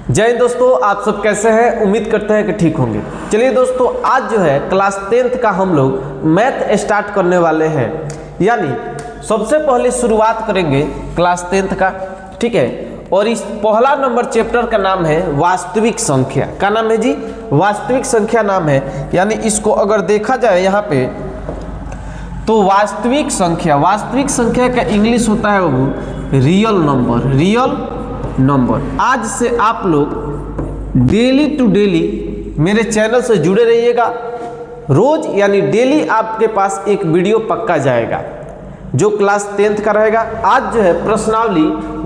जय हिंद दोस्तों, आप सब कैसे हैं? उम्मीद करते हैं कि ठीक होंगे। चलिए दोस्तों, आज जो है क्लास 10th का हम लोग मैथ स्टार्ट करने वाले हैं। यानी सबसे पहले शुरुआत करेंगे क्लास 10th का, ठीक है। और इस पहला नंबर चैप्टर का नाम है वास्तविक संख्या। क्या नाम है जी? वास्तविक संख्या नाम है। यानी इसको अगर देखा जाए यहाँ पे तो वास्तविक संख्या का इंग्लिश होता है वो रियल नंबर। आज से आप लोग डेली टू डेली मेरे चैनल से जुड़े रहिएगा। रोज यानी डेली आपके पास एक वीडियो पक्का जाएगा जो क्लास 10th का रहेगा। आज जो है प्रश्नावली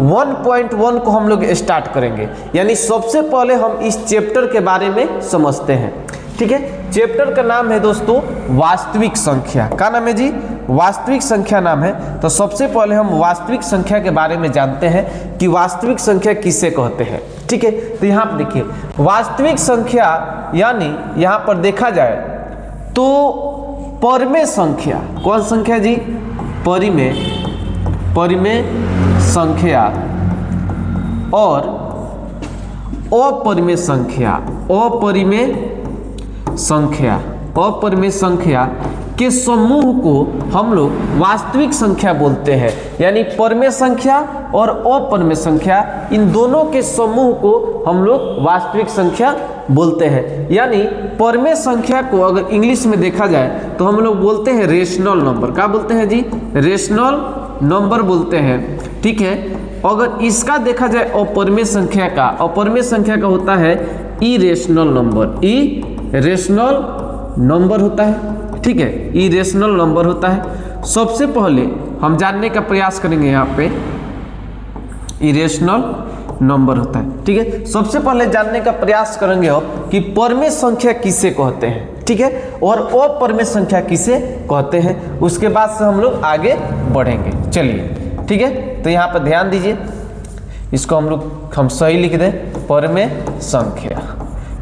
1.1 को हम लोग स्टार्ट करेंगे। यानी सबसे पहले हम इस चैप्टर के बारे में समझते हैं, ठीक है। चैप्टर का नाम है दोस्तों वास्तविक संख्या। क्या नाम है जी? वास्तविक संख्या नाम है। तो सबसे पहले हम वास्तविक संख्या के बारे में जानते हैं कि वास्तविक संख्या किसे कहते हैं, ठीक है। तो यहाँ पर देखिए, वास्तविक संख्या यानी यहाँ पर देखा जाए तो परिमेय संख्या। कौन संख्या जी? परिमेय संख्या और अपरिमेय संख्या के समूह को हम लोग वास्तविक संख्या बोलते हैं। यानी परिमेय संख्या और अपरिमेय संख्या, इन दोनों के समूह को हम लोग वास्तविक संख्या बोलते हैं। यानी परिमेय संख्या को अगर इंग्लिश में देखा जाए तो हम लोग बोलते हैं रेशनल नंबर। क्या बोलते हैं जी? रेशनल नंबर बोलते हैं, ठीक है। अगर इसका देखा जाए अपरिमेय संख्या का होता है इरेशनल नंबर होता है, ठीक है। इरेशनल नंबर होता है। सबसे पहले हम जानने का प्रयास करेंगे यहाँ पे इरेशनल नंबर होता है, ठीक है। सबसे पहले जानने का प्रयास करेंगे हम कि परिमेय संख्या किसे कहते हैं, ठीक है, और अपरिमेय संख्या किसे कहते हैं। उसके बाद से हम लोग आगे बढ़ेंगे। चलिए, ठीक है। तो यहाँ पर ध्यान दीजिए, इसको हम सही लिख दें, परिमेय संख्या।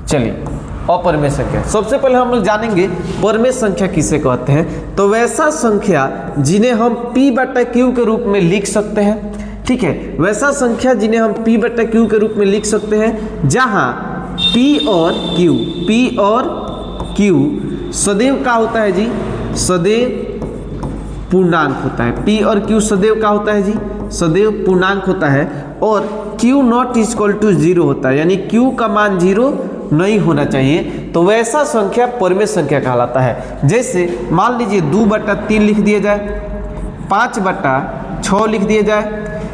चलिए, अपरिमेय संख्या सबसे पहले हम लोग जानेंगे परिमेय संख्या किसे कहते हैं। तो वैसा संख्या जिन्हें हम P/Q के रूप में लिख सकते हैं, ठीक है। वैसा संख्या जिन्हें हम P/Q के रूप में लिख सकते हैं जहां P और Q सदैव क्या होता है जी? सदैव पूर्णांक होता है। P और Q सदैव क्या होता है जी? सदैव पूर्णांक होता है। और Q नॉट इक्वल टू 0 होता है। यानी Q का मान 0 नहीं होना चाहिए। तो वैसा संख्या परिमेय संख्या कहलाता है। जैसे मान लीजिए 2/3 लिख दिया जाए, 5/6 लिख दिया जाए,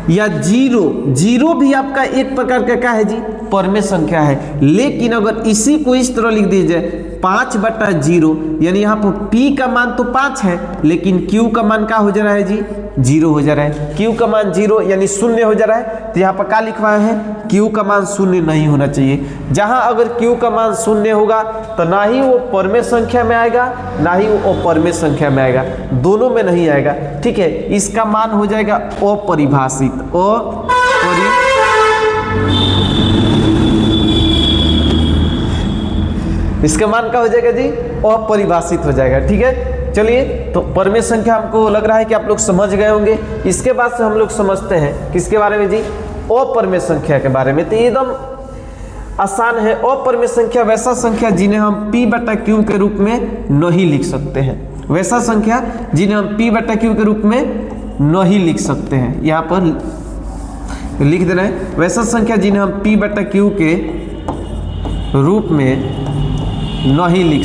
या 0 भी आपका एक प्रकार का क्या है जी? परिमेय संख्या है। लेकिन अगर इसी को इस तरह लिख दिया जाए 5/0, यानी यहाँ पर P का मान तो 5 है लेकिन Q का मान क्या हो जा रहा है जी? 0 हो जा रहा है। Q का मान 0 यानी 0 हो जा रहा है। तो यहाँ पर क्या लिखवाया है? Q का मान 0 नहीं होना चाहिए। जहाँ अगर Q का मान 0 होगा तो ना ही वो परिमेय संख्या में आएगा ना ही वो अपरिमेय संख्या में आएगा, दोनों में नहीं आएगा, ठीक है। इसका मान हो जाएगा अपरिभाषित। इसका मान क्या हो जाएगा जी? अपरिभाषित हो जाएगा, ठीक है। चलिए, तो परिमेय संख्या हमको लग रहा है कि आप लोग समझ गए होंगे। इसके बाद से हम लोग समझते हैं किसके बारे में जी? अपरिमेय संख्या के बारे में। तो एकदम आसान है। अपरिमेय संख्या वैसा संख्या जिन्हें हम P/Q के रूप में नहीं लिख सकते हैं। वैसा संख्या जिन्हें हम P/Q के रूप में नहीं लिख सकते हैं, यहाँ पर लिख देना है। वैसा संख्या जिन्हें हम P/Q के रूप में नहीं लिख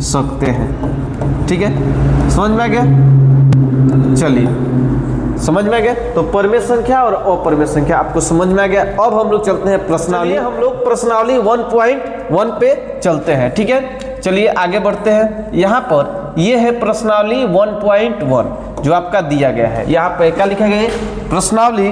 सकते हैं, ठीक है। समझ में आ गया? चलिए, समझ में आ गया। तो परिमेय संख्या और अपरिमेय संख्या आपको समझ में आ गया। अब हम लोग चलते हैं प्रश्नावली। हम लोग प्रश्नावली 1.1 पे चलते हैं, ठीक है। चलिए आगे बढ़ते हैं। यहाँ पर ये है प्रश्नावली 1.1 जो आपका दिया गया है। यहाँ पे क्या लिखा गया है? प्रश्नावली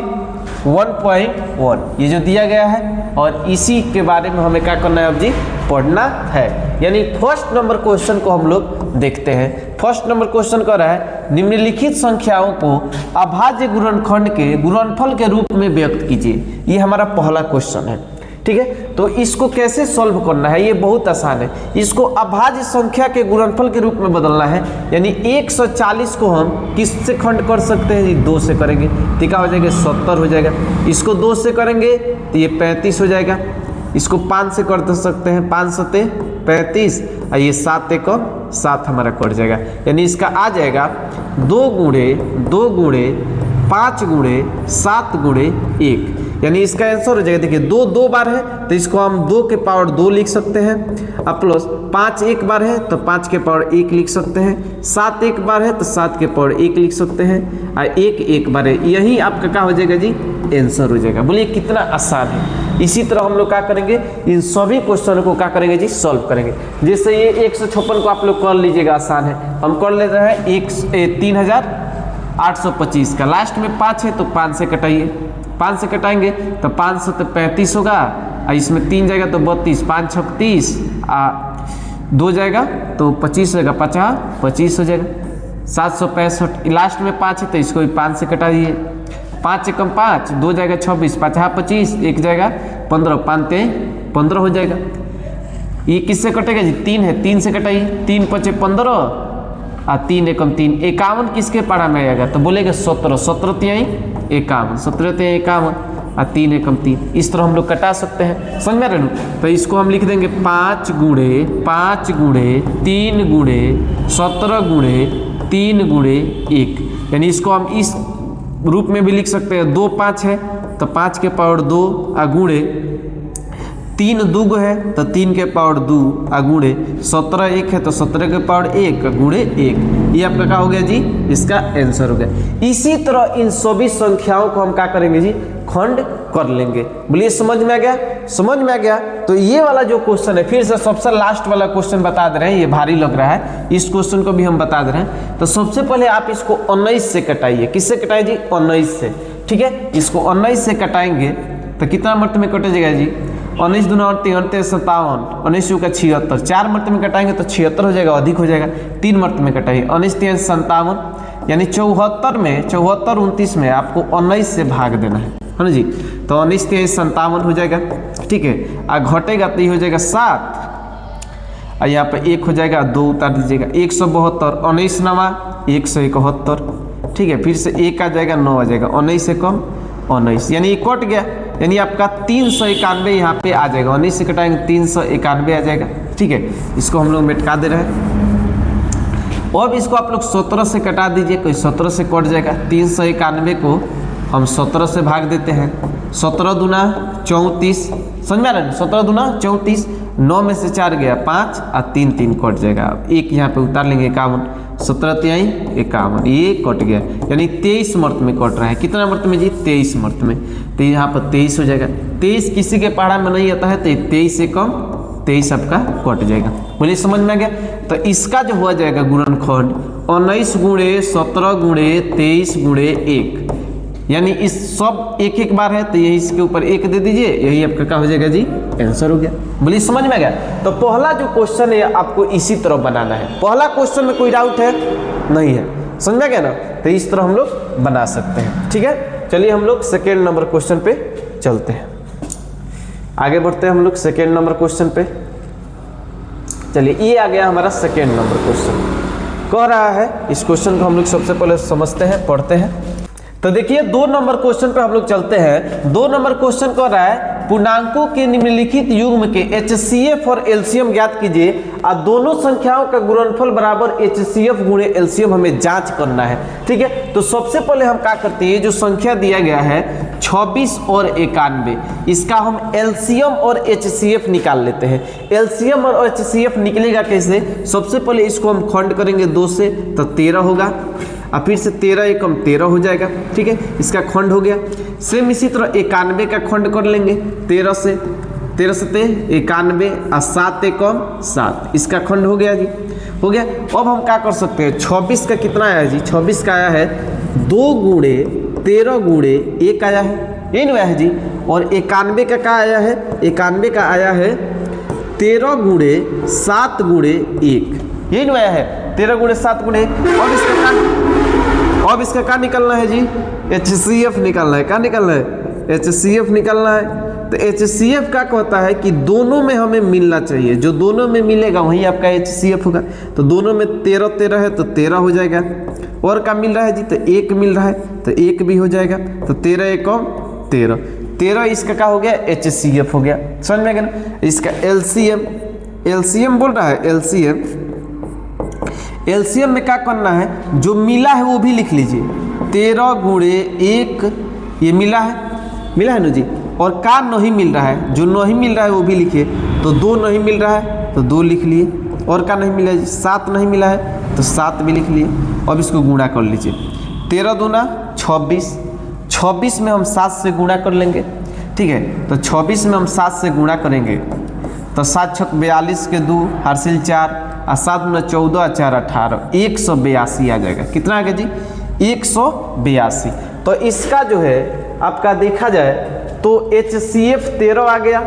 1.1 ये जो दिया गया है, और इसी के बारे में हमें क्या करना है अब जी? पढ़ना है। यानी फर्स्ट नंबर क्वेश्चन को हम लोग देखते हैं। फर्स्ट नंबर क्वेश्चन कह रहा है निम्नलिखित संख्याओं को अभाज्य गुणनखंड के गुणनफल के रूप में व्यक्त कीजिए। ये हमारा पहला क्वेश्चन है। ठीक है। तो इसको कैसे सॉल्व करना है, ये बहुत आसान है। इसको अभाज्य संख्या के गुणनफल के रूप में बदलना है, यानी 140 को हम किससे खंड कर सकते हैं जी, 2 से करेंगे तो क्या हो जाएगा 70 हो जाएगा। इसको 2 से करेंगे तो ये 35 हो जाएगा। इसको 5 से कर सकते हैं, 5 सते 35 और ये 7 एक 7 हमारा कट जाएगा, यानी इसका आ जाएगा 2 गुणे 5 गुणे 7 गुणे 1, यानी इसका आंसर हो जाएगा, देखिए 2 2 बार है तो इसको हम 2 के पावर 2 लिख सकते हैं, अब प्लस 5 एक बार है तो 5 के पावर 1 लिख सकते हैं, 7 एक बार है तो 7 के पावर 1 लिख सकते हैं और 1 एक बार है, यही आपका क्या हो जाएगा जी, आंसर हो जाएगा। बोलिए कितना आसान है। इसी तरह हम लोग क्या करेंगे, इन सभी क्वेश्चन को क्या करेंगे जी, सॉल्व करेंगे। जैसे ये 156 को आप लोग कर लीजिएगा, आसान है, हम कर लेते हैं 3825 का, लास्ट में 5 है तो 5 से कटाइए, 5 से कटाएंगे तो 5 से 35 होगा और इसमें 3 जाएगा तो 32, 5 6 30 2 जाएगा तो 25 होगा, 25 हो जाएगा। 765 लास्ट में 5 है तो इसको भी 5 से कटा दिए, 5 से कम 5, 2 जाएगा 26, 5 25, 1 जाएगा 15, 5 15 हो जाएगा। ये किससे कटेगा जी, 3 है, 3 से कटाइए, 3 5 15 और 3 एकम 3, 51 किसके पारा में आएगा तो बोलेगा 17, 17 तिहाई 51, 17 तिहाई 51 और 3 एकम 3, इस तरह हम लोग कटा सकते हैं, समझ में रहे। तो इसको हम लिख देंगे 5 गुणे 3 गुणे 17 गुणे 3 गुणे 1, यानी इसको हम इस रूप में भी लिख सकते हैं, 2 5 है तो 5 के पावर 2 गुणे 3 2 है तो 3 के पावर 2 गुणे 17 1 है तो 17 के पावर 1 गुणे 1, ये आपका क्या हो गया जी, इसका आंसर हो गया। इसी तरह इन सभी संख्याओं को हम क्या करेंगे जी, खंड कर लेंगे। बोलिए समझ में आ गया, समझ में आ गया। तो ये वाला जो क्वेश्चन है, फिर से सबसे लास्ट वाला क्वेश्चन बता दे रहे हैं, ये भारी लग रहा है, इस क्वेश्चन को भी हम बता दे रहे हैं। तो सबसे पहले आप इसको 19 से कटाइए, किससे कटाइए जी, 19 से, ठीक है। इसको 19 से कटाएंगे तो कितना मर्त में कट जाएगा जी, 19 दूना 53 57, 19 का 76, 4 मर्त में कटाएंगे तो 76 हो जाएगा, अधिक हो जाएगा, 3 मर्त में कटाइए, 19 3 57, यानी 74 में 74 29 में आपको 19 से भाग देना है ना जी। तो 19 3 57 हो जाएगा, ठीक है। घटेगा तो ये हो जाएगा 7 और यहाँ पे 1 हो जाएगा, 2 उतार दीजिएगा, 172, 19 नवा 171, ठीक है। फिर से 1 आ जाएगा, 9 आ जाएगा, 19 से कम 19, यानी ये कट गया, यानी आपका 391 यहाँ पे आ जाएगा, 19 से कटाएंगे 391 आ जाएगा, ठीक है। इसको हम लोग मिटा दे रहे हैं। अब इसको आप लोग 17 से कटा दीजिए, कोई 17 से कट जाएगा, 391 को हम 17 से भाग देते हैं, 17 दूना 34, समझ में आ रहा है, 17 दूना 34, 9 में से 4 गया 5 और 3 3 कट जाएगा, 1 यहाँ पे उतार लेंगे 51, 17 तिहाई 51, ये कट गया, यानी 23 मर्त में कट रहा है। कितना मर्त में जी, 23 मर्त में, तो यहाँ पर 23 हो जाएगा। 23 किसी के पहाड़ा में नहीं आता है तो 23 से कम 23 आपका कट जाएगा। बोलिए समझ में आ गया। तो इसका जो हो जाएगा गुणनखंड 19 गुणे 17 गुणे 23 गुणे 1, यानी इस सब एक एक बार है तो यही इसके ऊपर 1 दे दीजिए, यही आपका क्या हो जाएगा जी, आंसर हो गया। बोलिए समझ में आ गया। तो पहला जो क्वेश्चन है आपको इसी तरह बनाना है, पहला क्वेश्चन में कोई डाउट है नहीं है, समझ में गया ना। तो इस तरह हम लोग बना सकते हैं, ठीक है। चलिए हम लोग सेकेंड नंबर क्वेश्चन पे चलते हैं, आगे बढ़ते हैं हम लोग सेकेंड नंबर क्वेश्चन पे। चलिए ये आ गया हमारा सेकेंड नंबर क्वेश्चन, कह रहा है, इस क्वेश्चन को हम लोग सबसे पहले समझते हैं, पढ़ते हैं। तो देखिए 2 नंबर क्वेश्चन पे हम लोग चलते हैं। 2 नंबर क्वेश्चन कह रहा है पूर्णांकों के निम्नलिखित युग्म के HCF और LCM ज्ञात कीजिए और दोनों संख्याओं का गुणनफल बराबर HCF गुणे LCM हमें जांच करना है, ठीक है। तो सबसे पहले हम क्या करते हैं, जो संख्या दिया गया है 26 और 91, इसका हम LCM और HCF निकाल लेते हैं। LCM और HCF निकलेगा कैसे, सबसे पहले इसको हम खंड करेंगे 2 से तो 13 होगा और फिर से 13 एकम 13 हो जाएगा, ठीक है, इसका खंड हो गया। सेम इसी तरह 91 का खंड कर लेंगे 13 से 91 और 7 एकम 7, इसका खंड हो गया जी, हो गया। अब हम क्या कर सकते हैं, 26 का कितना आया जी, 26 का आया है 2 गुणे 13 गुणे 1 आया है, ये नहीं आया है जी। और 91 का क्या आया है, 91 का आया है 13 गुणे 7 गुणे 1, ये नहीं आया है 13 गुणे 7 गुणे 1। अब इसका क्या निकलना है जी, HCF निकलना है, क्या निकलना है, HCF निकालना है। तो HCF का कहता है कि दोनों में हमें मिलना चाहिए, जो दोनों में मिलेगा वही आपका HCF होगा। तो दोनों में 13 13 है तो 13 हो जाएगा। और क्या मिल रहा है जी, तो 1 मिल रहा है तो 1 भी हो जाएगा। तो 13 एकम 13, 13 इसका क्या हो गया, HCF हो गया। समझ में गया ना। इसका LCM बोल रहा है, LCM में क्या करना है, जो मिला है वो भी लिख लीजिए। 13 गुणे 1 ये मिला है ना जी। और का नहीं मिल रहा है, जो नहीं मिल रहा है वो भी लिखिए। तो 2 नहीं मिल रहा है तो 2 लिख लिए। और का नहीं मिला है, 7 नहीं मिला है तो 7 भी लिख लिए। अब इसको गुणा कर लीजिए। 13 दूना 26, 26 में हम 7 से गुणा कर लेंगे, ठीक है। तो 26 में हम 7 से गुणा करेंगे तो 7 छक 42 के 2 हासिल 4 और 7 में 14 4 18, 182 आ जाएगा। कितना आ गया जी, 182। तो इसका जो है आपका देखा जाए तो HCF 13 आ गया,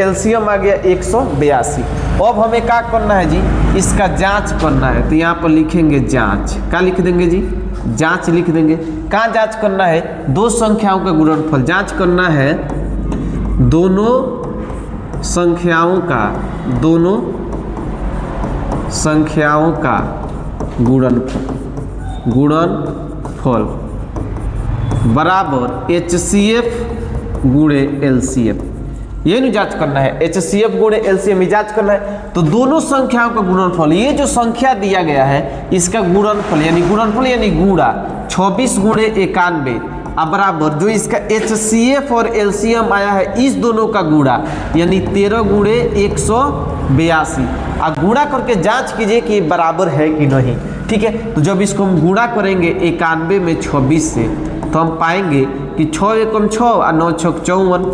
LCM आ गया 182। अब हमें क्या करना है जी, इसका जांच करना है। तो यहाँ पर लिखेंगे जांच, क्या लिख देंगे जी, जांच लिख देंगे। कहाँ जांच करना है, दो संख्याओं का गुणनफल जांच करना है। दोनों संख्याओं का गुणनफल बराबर HCF गुणे LCM, ये नहीं जांच करना है। HCF गुणे LCM जांच करना है। तो दोनों संख्याओं का गुणनफल, ये जो संख्या दिया गया है इसका गुणनफल यानी गुणा 26 गुणे 91 बराबर जो इसका HCF और LCM आया है इस दोनों का गुणा यानी 13 गुणे 182। आप गुणा करके जांच कीजिए कि बराबर है कि नहीं, ठीक है। तो जब इसको हम गुणा करेंगे 91 में 26 से तो हम पाएंगे कि 6 एकम 6 और 9 छक 54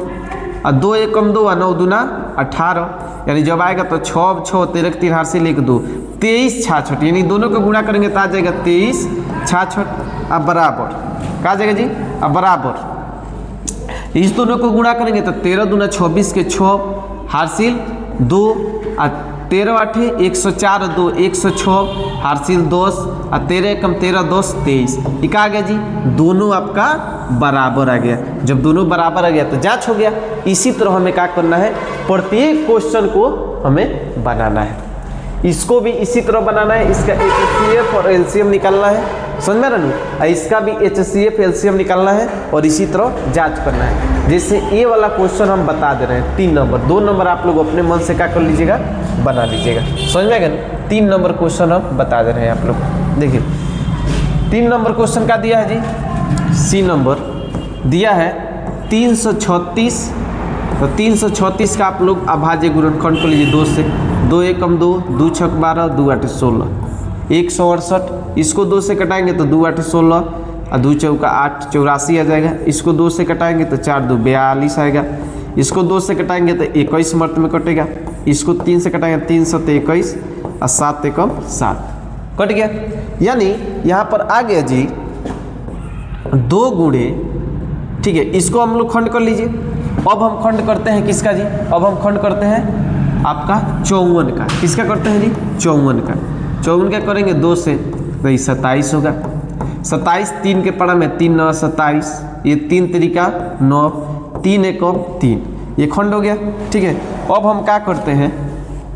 और 2 एकम 2 और 9 दूना 18, यानी जब आएगा तो 6 6 13 3 हासिल 1 2 23 66, यानी दोनों को गुणा करेंगे तो आ जाएगा 23 66। अब बराबर कहा जाएगा जी, अब बराबर इस दोनों को गुणा करेंगे तो 13 दूना 26 के 6 हासिल 2 और 13 8 104 2 106 हासिल 10 और 13 एकम 13 10 23। ये क्या आ गया जी, दोनों आपका बराबर आ गया। जब दोनों बराबर आ गया तो जांच हो गया। इसी तरह हमें क्या करना है, प्रत्येक क्वेश्चन को हमें बनाना है। इसको भी इसी तरह बनाना है। इसका HCF और LCM निकालना है, समझ में रहा। इसका भी HCF LCM निकालना है और इसी तरह जांच करना है। जैसे ये वाला क्वेश्चन हम बता दे रहे हैं 3 नंबर, 2 नंबर आप लोग अपने मन से क्या कर लीजिएगा, बना लीजिएगा। समझ में गया। 3 नंबर क्वेश्चन हम बता दे रहे हैं आप लोग। देखिए 3 नंबर क्वेश्चन का दिया है जी, C नंबर दिया है 336। तो 336 का आप लोग अभाज्य गुणनखंड कर लीजिए 2 से। 2 एकम 2 2 छक 12 2 8 16, 168। इसको 2 से कटाएंगे तो 2 8 16 और 2 चौका 8 84 आ जाएगा। इसको 2 से कटाएंगे तो 4 2 42 आएगा। इसको 2 से कटाएंगे तो 21 मर्त में कटेगा। इसको 3 से कटाएंगे 3 7 21 और 7 एकम 7 कट गया। यानी यहाँ पर आ गया जी 2 गुणे, ठीक है। इसको हम लोग खंड कर लीजिए। अब हम खंड करते हैं किसका जी, अब हम खंड करते हैं आपका 54 का। किसका करते हैं जी, 54 का। 54 का करेंगे 2 से तो ये 27 होगा। 27 3 के पड़ा में 3 9 27, ये 3 तरीका 9 3 एकम 3, ये खंड हो गया, ठीक है। अब हम क्या करते हैं,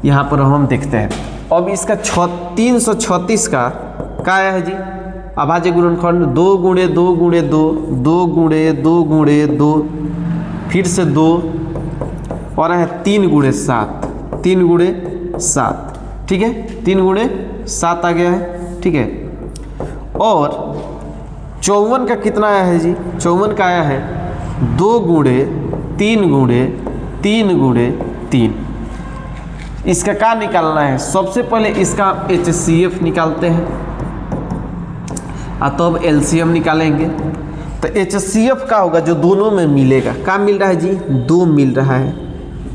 यहाँ पर हम देखते हैं। अब इसका 336 का क्या आया है जी, अभाज्य गुणनखंड 2 गुणे 2 गुणे 2 2 गुणे 2 गुणे 2 फिर से 2 और है 3 गुणे 7 3 गुणे 7, ठीक है। 3 गुणे 7 आ गया है, ठीक है। और 54 का कितना आया है जी, 54 का आया है 2 गुणे 3 गुणे 3 गुणे 3। इसका क्या निकालना है, सबसे पहले इसका HCF निकालते हैं और तब LCM निकालेंगे। तो HCF का होगा जो दोनों में मिलेगा। क्या मिल रहा है जी, 2 मिल रहा है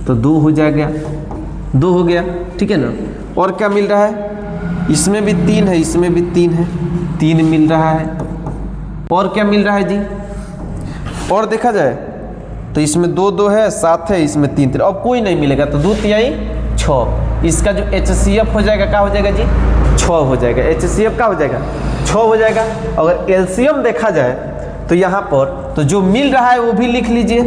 तो 2 हो जाएगा, 2 हो गया, ठीक है ना। और क्या मिल रहा है, इसमें भी 3 है, इसमें भी 3 है, 3 मिल रहा है। और क्या मिल रहा है जी, और देखा जाए तो इसमें 2 2 है, 7 है, इसमें 3 3, अब कोई नहीं मिलेगा तो 2 तिहाई 6। इसका जो HCF हो जाएगा क्या हो जाएगा जी, 6 हो जाएगा। HCF क्या हो जाएगा, 6 हो जाएगा। अगर LCM देखा जाए तो यहाँ पर तो जो मिल रहा है वो भी लिख लीजिए,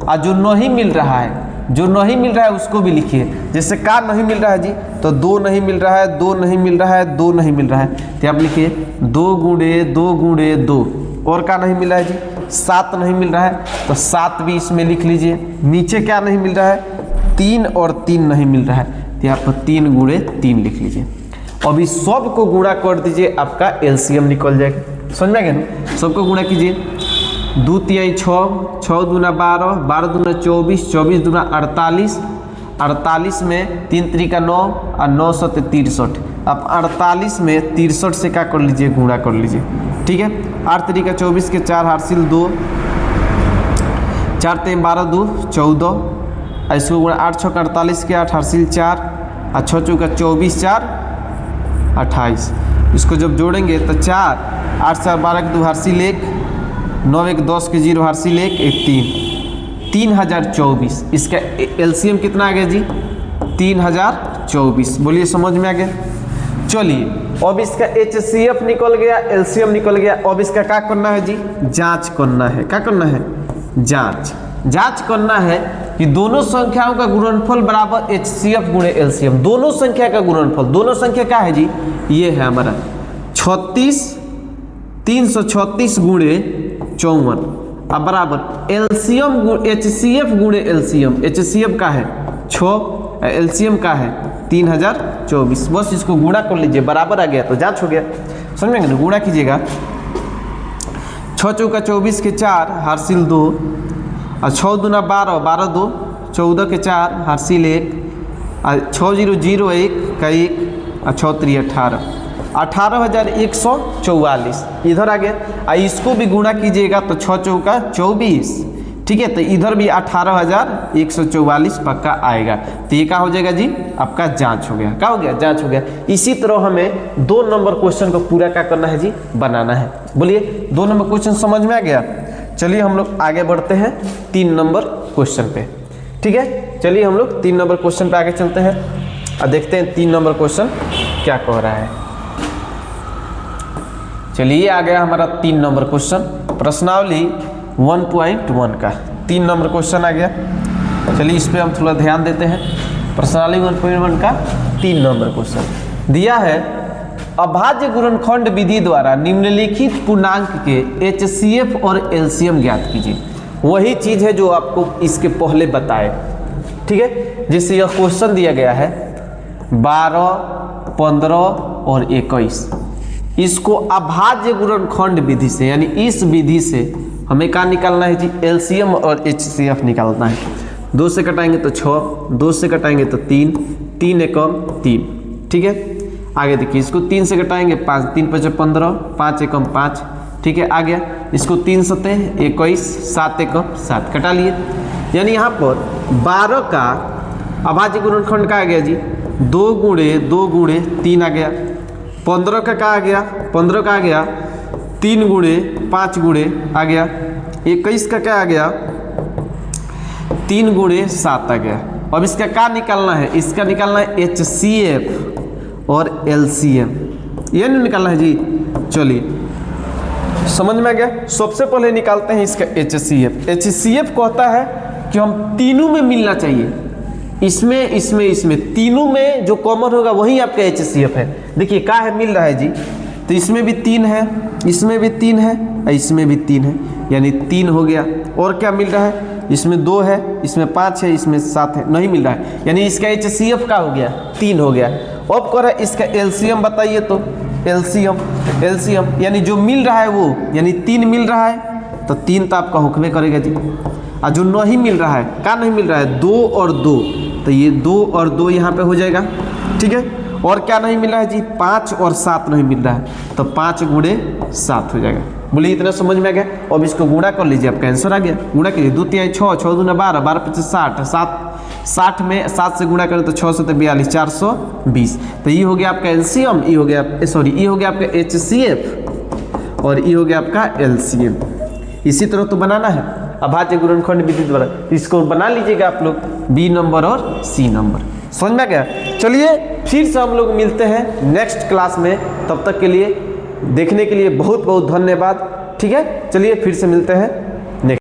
और जो नहीं मिल रहा है, जो नहीं मिल रहा है उसको भी लिखिए। जैसे का नहीं मिल रहा है जी, तो 2 नहीं मिल रहा है, 2 नहीं मिल रहा है, 2 नहीं मिल रहा है, तो आप लिखिए 2 गुणे 2 गुणे 2। और का नहीं मिल रहा है जी, 7 नहीं मिल रहा है, तो 7 भी इसमें लिख लीजिए। नीचे क्या नहीं मिल रहा है, 3 और 3 नहीं मिल रहा है, तो यहाँ पर 3 गुणे 3 लिख लीजिए। अभी सबको गुणा कर दीजिए, आपका एलसीएम निकल जाएगा। समझ में गया ना? सबको गुणा कीजिए, 2 तिहाई 6, 6 दूना 12, 12 दूना 24, 24 दूना 48, 48 में 3 त्रिका 9 और 9 सत्ते 63। अब 48 में 63 से क्या कर लीजिए, गुणा कर लीजिए। ठीक है, 8 त्रिका 24 के 4 हासिल 2, 4 3 12 2 14, इसको गुणा 8 6 48 के 8 हासिल 4, और 6 चौका 24 4 28। इसको जब जोड़ेंगे तो 4 8 4 12 के 2 हासिल 1, 9 1 10 के 0 हासिल 1 1 3, 3024। इसका एलसीएम कितना आ गया जी, 3024। बोलिए समझ में आ गया? चलिए अब इसका एचसीएफ निकल गया, एलसीएम निकल गया। अब इसका क्या करना है जी, जांच करना है। क्या करना है, जांच करना है कि दोनों संख्याओं का गुणनफल बराबर एचसीएफ गुणे एलसीएम। दोनों संख्या का गुणनफल, दोनों संख्या क्या है जी, ये है हमारा 336 गुणे 54, अब बराबर एलसीएम एचसीएफ गुणे एलसीएम। एचसीएफ का है 6, एलसीएम का है 3024। बस इसको गुणा कर लीजिए, बराबर आ गया तो जांच हो गया। समझ में? गुणा कीजिएगा, 6 चौका 24 के 4 हासिल 2, और 6 दूना 12, 12 2 14 के 4 हासिल 1, और 6 0 0 1 का 1, और 6 3 18, 18,144 इधर आ गया। और इसको भी गुणा कीजिएगा तो 6 चौका 24। ठीक है, तो इधर भी 18,144 पक्का आएगा। तो ये क्या हो जाएगा जी, आपका जांच हो गया। क्या हो गया, जांच हो गया। इसी तरह हमें 2 नंबर क्वेश्चन को पूरा क्या करना है जी, बनाना है। बोलिए 2 नंबर क्वेश्चन समझ में आ गया? चलिए हम लोग आगे बढ़ते हैं 3 नंबर क्वेश्चन पे। ठीक है, चलिए हम लोग 3 नंबर क्वेश्चन पे आगे चलते हैं और देखते हैं 3 नंबर क्वेश्चन क्या कह रहा है। चलिए आ गया हमारा 3 नंबर क्वेश्चन, प्रश्नावली 1.1 का 3 नंबर क्वेश्चन आ गया। चलिए इस पे हम थोड़ा ध्यान देते हैं। प्रश्नावली 1.1 का 3 नंबर क्वेश्चन दिया है, अभाज्य गुणनखंड विधि द्वारा निम्नलिखित पूर्णांक के एचसीएफ और एलसीएम ज्ञात कीजिए। वही चीज है जो आपको इसके पहले बताए। ठीक है, जैसे यह क्वेश्चन दिया गया है 12, 15 और 21, इसको अभाज्य गुणनखंड विधि से, यानी इस विधि से हमें क्या निकालना है जी, एलसीएम और एचसीएफ निकालना है। 2 से कटाएंगे तो 6, 2 से कटाएंगे तो 3, 3 एकम 3। ठीक है, आगे देखिए, इसको 3 से कटाएंगे 5, 3 5 15, 5 एकम 5। ठीक है, आ गया। इसको 3 सते 21, 7 एकम 7 कटा लिए। यानी यहाँ पर 12 का अभाज्य गुणनखंड का आ गया जी 2 गुणे 2 गुणे 3 आ गया। 15 का क्या आ गया, 15 का आ गया 3 गुणे 5 गुणे आ गया। 21 का क्या आ गया, 3 गुणे 7 आ गया। अब इसका क्या निकालना है, इसका निकालना है एचसीएफ और एलसीएम, ये नहीं निकालना है जी। चलिए समझ में आ गया। सबसे पहले निकालते हैं इसका एचसीएफ। एचसीएफ कहता है कि हम तीनों में मिलना चाहिए, इसमें इसमें इसमें तीनों में जो कॉमन होगा वही आपका एचसीएफ है। देखिए क्या है, मिल रहा है जी, तो इसमें भी 3 है, इसमें भी 3 है और इसमें भी 3 है, यानी 3 हो गया। और क्या मिल रहा है, इसमें 2 है, इसमें 5 है, इसमें 7 है, नहीं मिल रहा है, यानी इसका एचसीएफ का हो गया 3 हो गया। अब कह रहा है इसका एलसीएम बताइए, तो एलसीएम यानी जो मिल रहा है वो, यानी 3 मिल रहा है तो 3 तो आपका हुक्मे करेगा जी। और जो नहीं मिल रहा है, क्या नहीं मिल रहा है, 2 और 2, तो ये 2 और 2 यहाँ पे हो जाएगा। ठीक है, और क्या नहीं मिल रहा है जी, 5 और 7 नहीं मिल रहा है, तो 5 गुणे 7 हो जाएगा। बोलिए इतना समझ में आ गया। अब इसको गुणा कर लीजिए, आपका आंसर आ गया। गुणा कीजिए, 2 तिहाई 6, 6 दूना 12, 12 पच्चीस 60, 60 में 7 से गुणा करें तो 6 से 42, 420। तो ये हो गया आपका एलसीएम, ये हो गया सॉरी ये हो गया आपका एचसीएफ और ये हो गया आपका एलसीएम। इसी तरह तो बनाना है अभाज्य गुणनखंड विधि द्वारा, इसको बना लीजिएगा आप लोग, बी नंबर और सी नंबर। समझ में आ गया। चलिए फिर से हम लोग मिलते हैं नेक्स्ट क्लास में, तब तक के लिए देखने के लिए बहुत बहुत धन्यवाद। ठीक है, चलिए फिर से मिलते हैं।